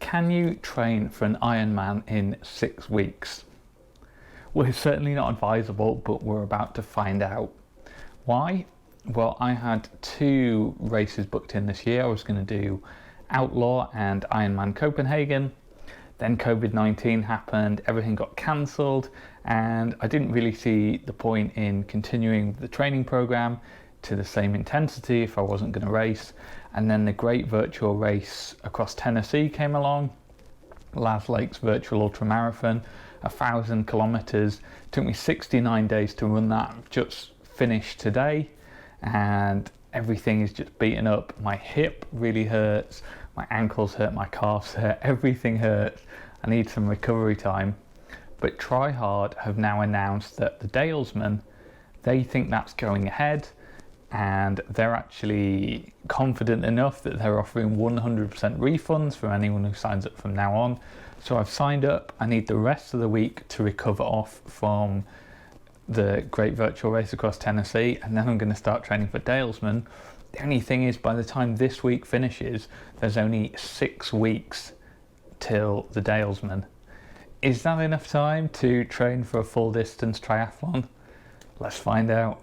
can you train for an Ironman in 6 weeks? Well, it's certainly not advisable, but we're about to find out. Why? Well, I had 2 races booked in this year. I was going to do Outlaw and Ironman Copenhagen. Then COVID-19 happened, everything got cancelled, and I didn't really see the point in continuing the training program to the same intensity if I wasn't going to race. And then the great virtual race across Tennessee came along, Laz Lake's virtual ultramarathon, 1,000 kilometers. Took me 69 days to run that. I've just finished today, and everything is just beaten up. My hip really hurts, my ankles hurt, my calves hurt, everything hurts. I need some recovery time. But Try Hard have now announced that the Dalesman, they think that's going ahead, and they're actually confident enough that they're offering 100% refunds for anyone who signs up from now on. So I've signed up. I need the rest of the week to recover off from the great virtual race across Tennessee, and then I'm going to start training for Dalesman. The only thing is, by the time this week finishes, there's only 6 weeks till the Dalesman. Is that enough time to train for a full distance triathlon? Let's find out.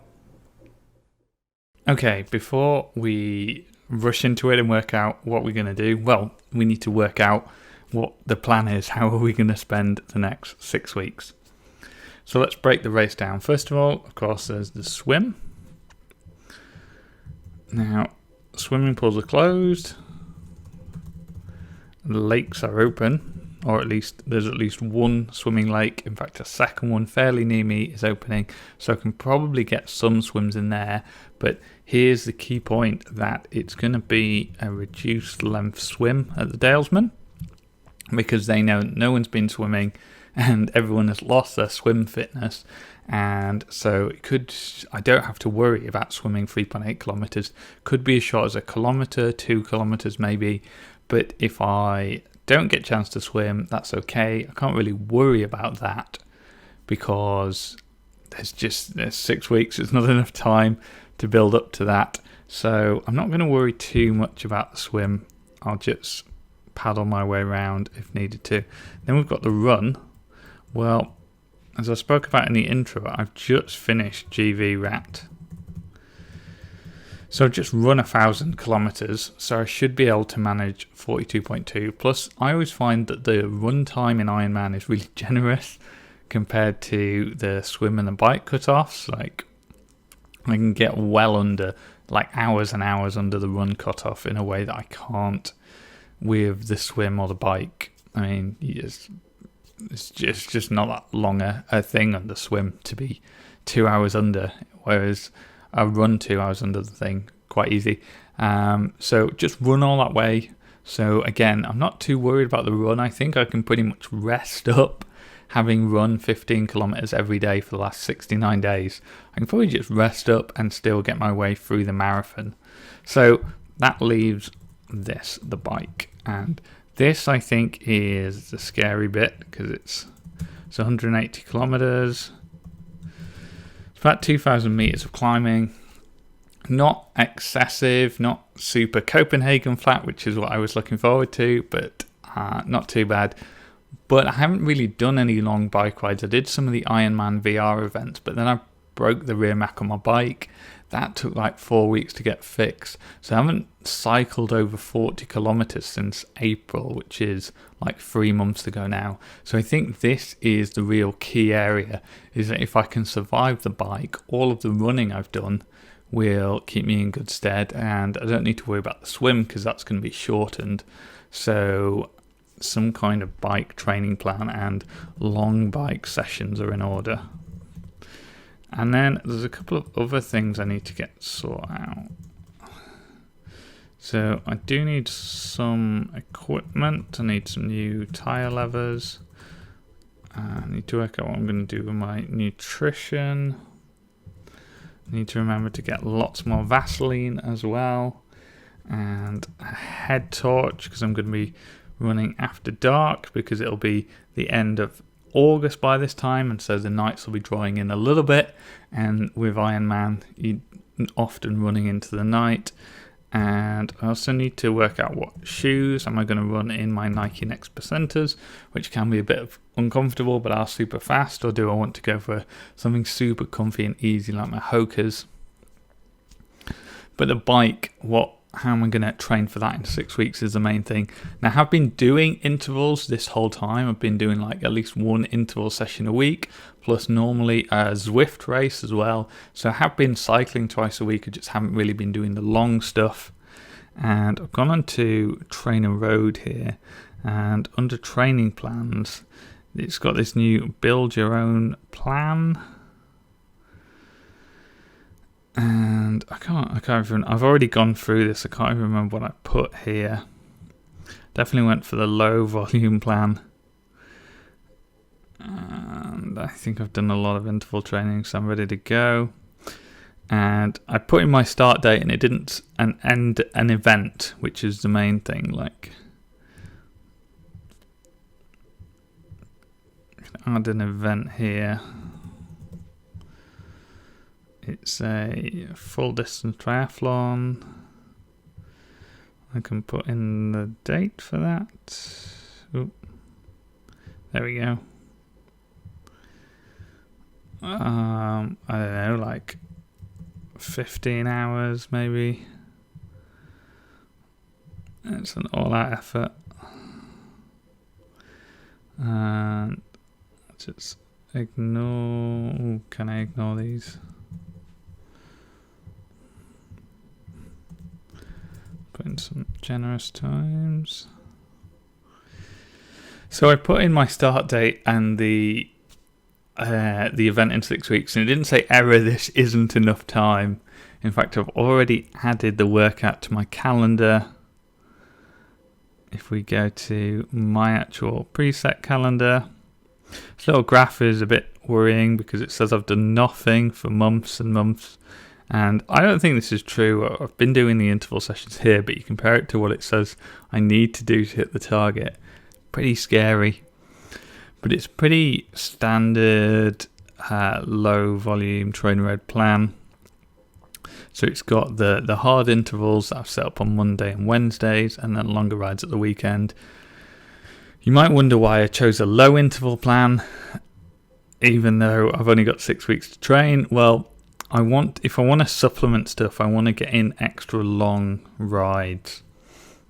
Okay, before we rush into it and work out what we're going to do, well, we need to work out what the plan is. How are we going to spend the next 6 weeks? So let's break the race down. First of all, of course, there's the swim. Now, swimming pools are closed. Lakes are open, or at least there's at least one swimming lake. In fact, a second one fairly near me is opening, so I can probably get some swims in there. But here's the key point, that it's going to be a reduced length swim at the Dalesman, because they know no one's been swimming and everyone has lost their swim fitness, and so I don't have to worry about swimming 3.8 kilometers. Could be as short as 1 kilometer, 2 kilometers maybe, but if I don't get a chance to swim, that's okay. I can't really worry about that, because there's 6 weeks. It's not enough time to build up to that, so I'm not going to worry too much about the swim. I'll just paddle my way around if needed to. Then we've got the run. Well, as I spoke about in the intro, I've just finished GV Rat. So I've just run 1,000 kilometers, so I should be able to manage 42.2. Plus, I always find that the run time in Ironman is really generous compared to the swim and the bike cutoffs. Like, I can get well under, like hours and hours under the run cutoff in a way that I can't with the swim or the bike. I mean, it's just not that long a thing on the swim to be 2 hours under, whereas I run 2 hours under the thing quite easy. So just run all that way. So again, I'm not too worried about the run. I think I can pretty much rest up, having run 15 kilometers every day for the last 69 days. I can probably just rest up and still get my way through the marathon. So that leaves this, the bike, and this I think is the scary bit, because it's 180 kilometers. It's about 2,000 meters of climbing. Not excessive, not super Copenhagen flat, which is what I was looking forward to, but not too bad. But I haven't really done any long bike rides. I did some of the Ironman VR events, but then I broke the rear mac on my bike. That took like 4 weeks to get fixed. So I haven't cycled over 40 kilometers since April, which is like 3 months ago now. So I think this is the real key area, is that if I can survive the bike, all of the running I've done will keep me in good stead, and I don't need to worry about the swim because that's going to be shortened. So some kind of bike training plan and long bike sessions are in order. And then there's a couple of other things I need to get sorted out. So I do need some equipment. I need some new tire levers. I need to work out what I'm going to do with my nutrition. I need to remember to get lots more Vaseline as well. And a head torch, because I'm going to be running after dark, because it'll be the end of August by this time, and so the nights will be drawing in a little bit, and with Ironman you're often running into the night. And I also need to work out what shoes am I going to run in my Nike Next Percenters, which can be a bit uncomfortable but are super fast, or do I want to go for something super comfy and easy like my Hokas? But the bike, how am I going to train for that in 6 weeks is the main thing. Now, I have been doing intervals this whole time. I've been doing like at least one interval session a week, plus normally a Zwift race as well. So I have been cycling twice a week. I just haven't really been doing the long stuff. And I've gone on to Trainer Road here. And under training plans, it's got this new build your own plan. And I can't even, I've already gone through this, I can't even remember what I put here. Definitely went for the low volume plan. And I think I've done a lot of interval training, so I'm ready to go. And I put in my start date and it didn't end an event, which is the main thing. Like, add an event here. It's a full distance triathlon. I can put in the date for that. Oop. There we go. I don't know, like 15 hours maybe. It's an all-out effort. And just ignore. Ooh, can I ignore these? Put in some generous times. So I put in my start date and the event in 6 weeks, and it didn't say error, this isn't enough time. In fact, I've already added the workout to my calendar. If we go to my actual preset calendar, this little graph is a bit worrying because it says I've done nothing for months and months. And I don't think this is true. I've been doing the interval sessions here, but you compare it to what it says I need to do to hit the target. Pretty scary. But it's pretty standard low volume Trainer Road plan. So it's got the hard intervals that I've set up on Monday and Wednesdays, and then longer rides at the weekend. You might wonder why I chose a low interval plan, even though I've only got 6 weeks to train. Well, if I want to supplement stuff, I want to get in extra long rides,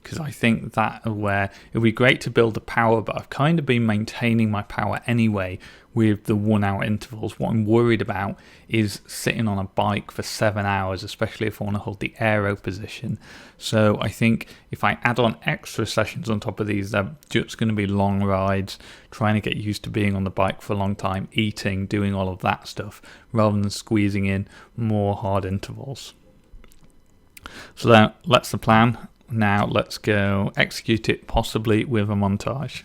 because I think that where it would be great to build the power, but I've kind of been maintaining my power anyway with the 1 hour intervals. What I'm worried about is sitting on a bike for 7 hours, especially if I want to hold the aero position. So I think if I add on extra sessions on top of these, they're just going to be long rides, trying to get used to being on the bike for a long time, eating, doing all of that stuff, rather than squeezing in more hard intervals. So that's the plan. Now let's go execute it, possibly with a montage.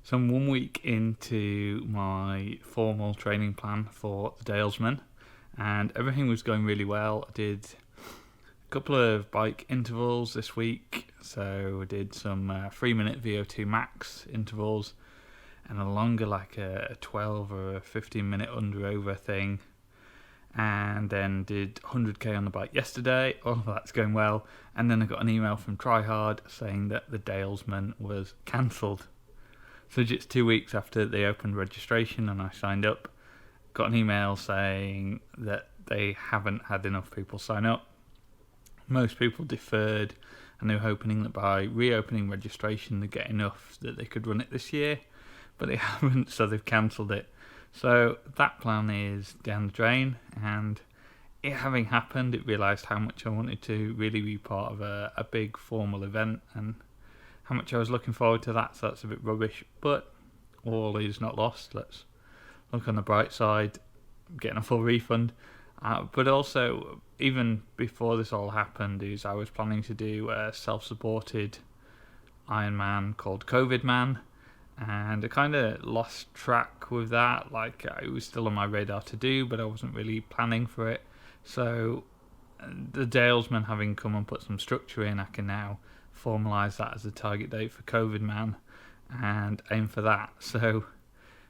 So I'm 1 week into my formal training plan for the Dalesman, and everything was going really well. I did a couple of bike intervals this week, so I did some 3-minute VO2 max intervals, and a longer, like a 12 or a 15-minute under-over thing, and then did 100k on the bike yesterday. All of that's going well, and then I got an email from Tryhard saying that the Dalesman was cancelled. So just 2 weeks after they opened registration and I signed up, got an email saying that they haven't had enough people sign up. Most people deferred, and they were hoping that by reopening registration they'd get enough that they could run it this year, but they haven't, so they've cancelled it. So that plan is down the drain, and it having happened, it realised how much I wanted to really be part of a big formal event and how much I was looking forward to that. So that's a bit rubbish, but all is not lost. Let's look on the bright side. I'm getting a full refund. But also, even before this all happened, is I was planning to do a self-supported Ironman called COVID Man, and I kind of lost track with that. Like, it was still on my radar to do, but I wasn't really planning for it. So the Dalesman having come and put some structure in, I can now formalise that as a target date for COVID Man and aim for that. So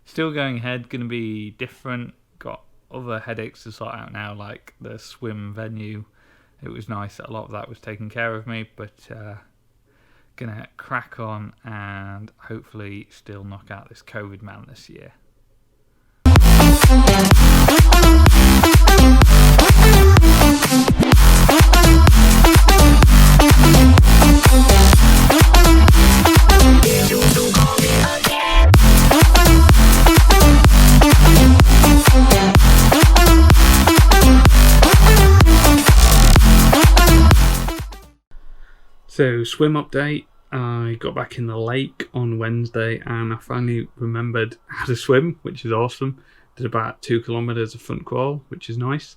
still going ahead, going to be different. Got other headaches to sort out now, like the swim venue. It was nice that a lot of that was taken care of me, but gonna crack on and hopefully still knock out this COVID Man this year. So, swim update. I got back in the lake on Wednesday and I finally remembered how to swim, which is awesome. Did about 2 kilometres of front crawl, which is nice.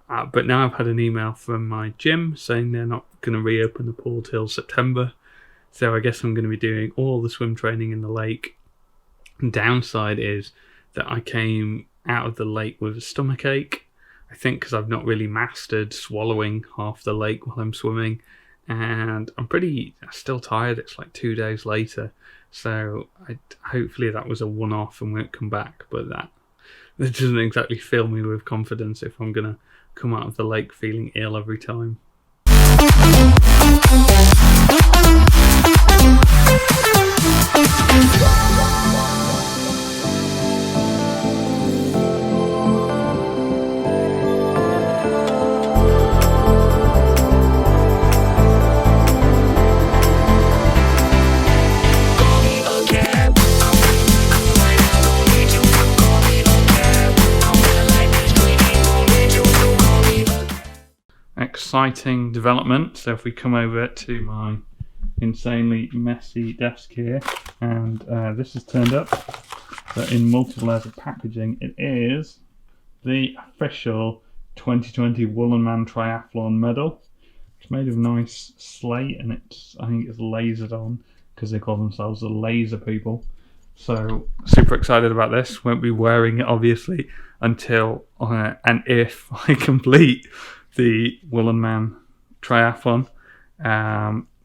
But now I've had an email from my gym saying they're not going to reopen the pool till September. So I guess I'm going to be doing all the swim training in the lake. The downside is that I came out of the lake with a stomachache. I think because I've not really mastered swallowing half the lake while I'm swimming. And I'm still tired. It's like 2 days later. So hopefully that was a one-off and won't come back. But that doesn't exactly fill me with confidence if I'm going to come out of the lake feeling ill every time. Exciting development. So if we come over to my insanely messy desk here, and this is turned up, but in multiple layers of packaging, it is the official 2020 Woolen Man Triathlon medal. It's made of nice slate, and I think it's lasered on because they call themselves the laser people. So super excited about this. Won't be wearing it obviously until and if I complete the Woolen Man Triathlon,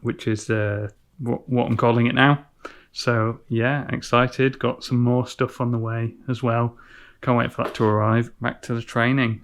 which is what I'm calling it now. So yeah, excited. Got some more stuff on the way as well. Can't wait for that to arrive. Back to the training.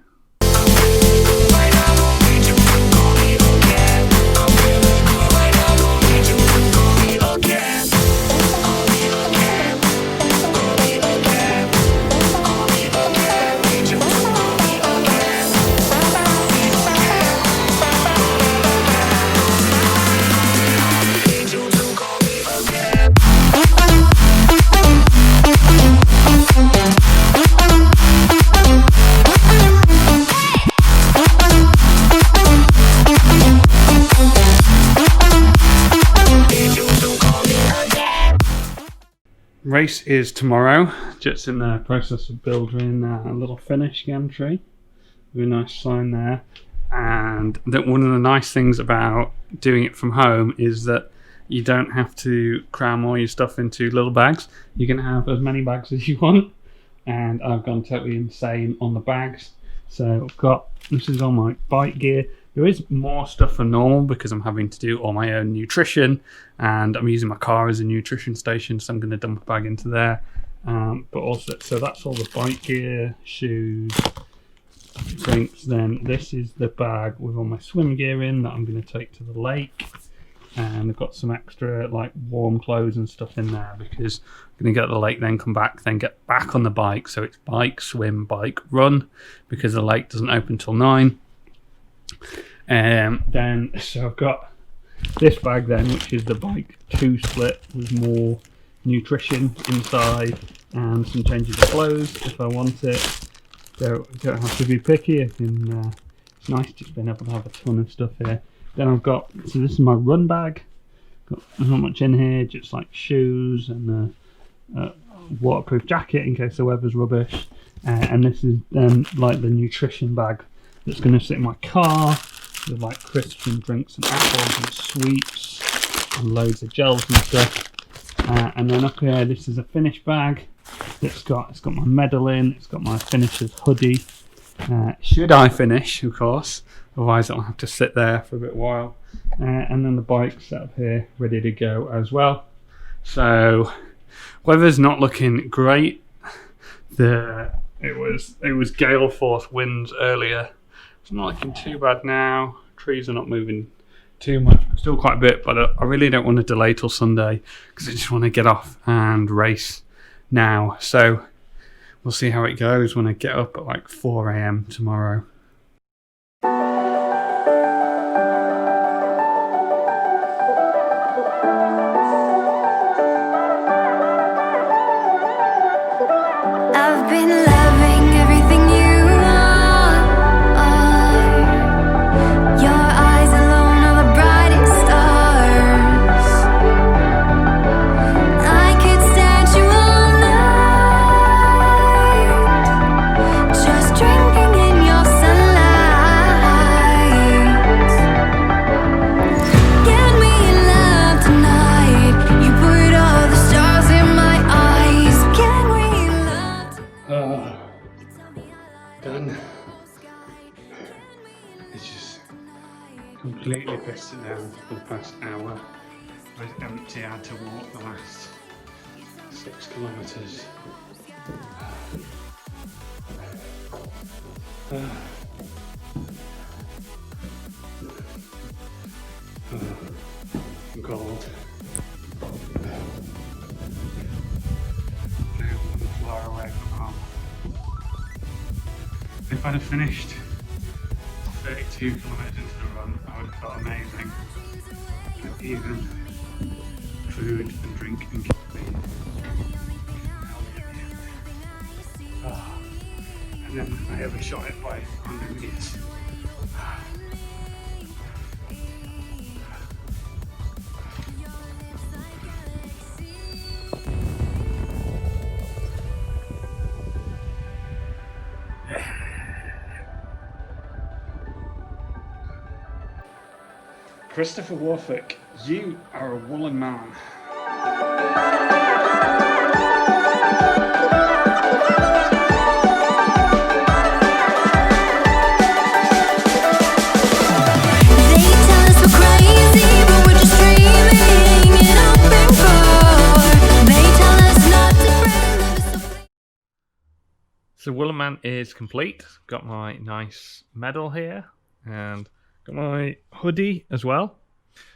Race is tomorrow. Just in the process of building a little finish gantry. Really nice sign there. And that one of the nice things about doing it from home is that you don't have to cram all your stuff into little bags. You can have as many bags as you want. And I've gone totally insane on the bags. So this is all my bike gear. There is more stuff than normal because I'm having to do all my own nutrition and I'm using my car as a nutrition station, so I'm going to dump a bag into there. But also, so that's all the bike gear, shoes, drinks. Then this is the bag with all my swim gear in that I'm going to take to the lake. And I've got some extra like warm clothes and stuff in there because I'm going to go to the lake, then come back, then get back on the bike. So it's bike, swim, bike, run because the lake doesn't open till 9. So I've got this bag then, which is the bike 2 split with more nutrition inside, and some changes of clothes if I want it. Don't have to be picky. It's nice just being able to have a ton of stuff here. Then I've got, so this is my run bag. There's not much in here, just like shoes and a waterproof jacket in case the weather's rubbish. And this is like the nutrition bag that's going to sit in my car with like crisps and drinks and apples and sweets and loads of gels and stuff. And then up here, this is a finish bag that's it's got my medal in, it's got my finisher's hoodie. Should I finish, of course, otherwise I'll have to sit there for a bit while. And then the bike set up here, ready to go as well. So weather's not looking great. It was gale force winds earlier. It's not looking too bad now. Trees are not moving too much, still quite a bit, but I really don't want to delay till Sunday because I just want to get off and race now. So we'll see how it goes when I get up at like 4 AM tomorrow. I've been loving everything you are. Your eyes alone are the brightest stars. I could stand you all night, just drinking in your sunlight. Give me your love tonight. You put all the stars in my eyes. Can we love tonight? Done. It's just completely pissed it down for the past hour. I was empty. I had to walk the last 6 kilometres. I'm cold. Now I'm far away from home. If I'd have finished 32 kilometres into the run, I would have felt amazing. But even food and drink and caffeine helped me. And then I overshot it by 100 metres. Christopher Warfick, you are a woolen man. They tell us we're crazy, but we're just dreaming in open bar. They tell us not to friend. So Woolen Man is complete. Got my nice medal here and got my hoodie as well.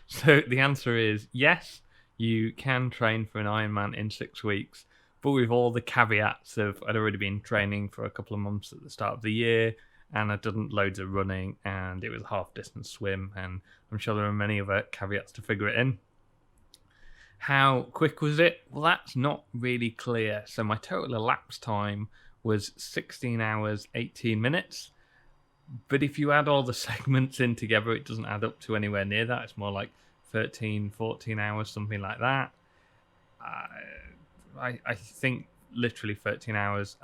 So the answer is yes, you can train for an Ironman in 6 weeks, but with all the caveats of I'd already been training for a couple of months at the start of the year, and I'd done loads of running, and it was a half-distance swim, and I'm sure there are many other caveats to figure it in. How quick was it? Well, that's not really clear. So my total elapsed time was 16 hours, 18 minutes. But if you add all the segments in together, it doesn't add up to anywhere near that. It's more like 13, 14 hours, something like that. I think literally 13 hours.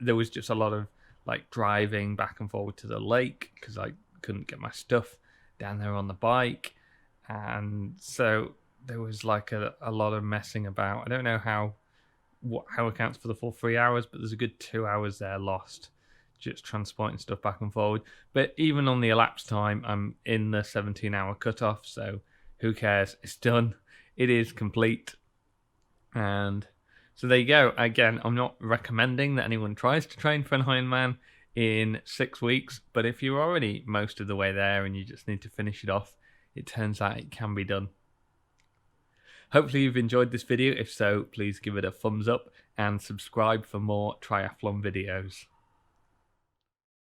There was just a lot of like driving back and forward to the lake because I couldn't get my stuff down there on the bike. And so there was like a lot of messing about. I don't know how accounts for the full 3 hours, but there's a good 2 hours there lost just transporting stuff back and forward. But even on the elapsed time, I'm in the 17-hour cutoff, so who cares? It's done. It is complete. And so there you go. Again, I'm not recommending that anyone tries to train for an Ironman in 6 weeks, but if you're already most of the way there and you just need to finish it off, it turns out it can be done. Hopefully you've enjoyed this video. If so, please give it a thumbs up and subscribe for more triathlon videos.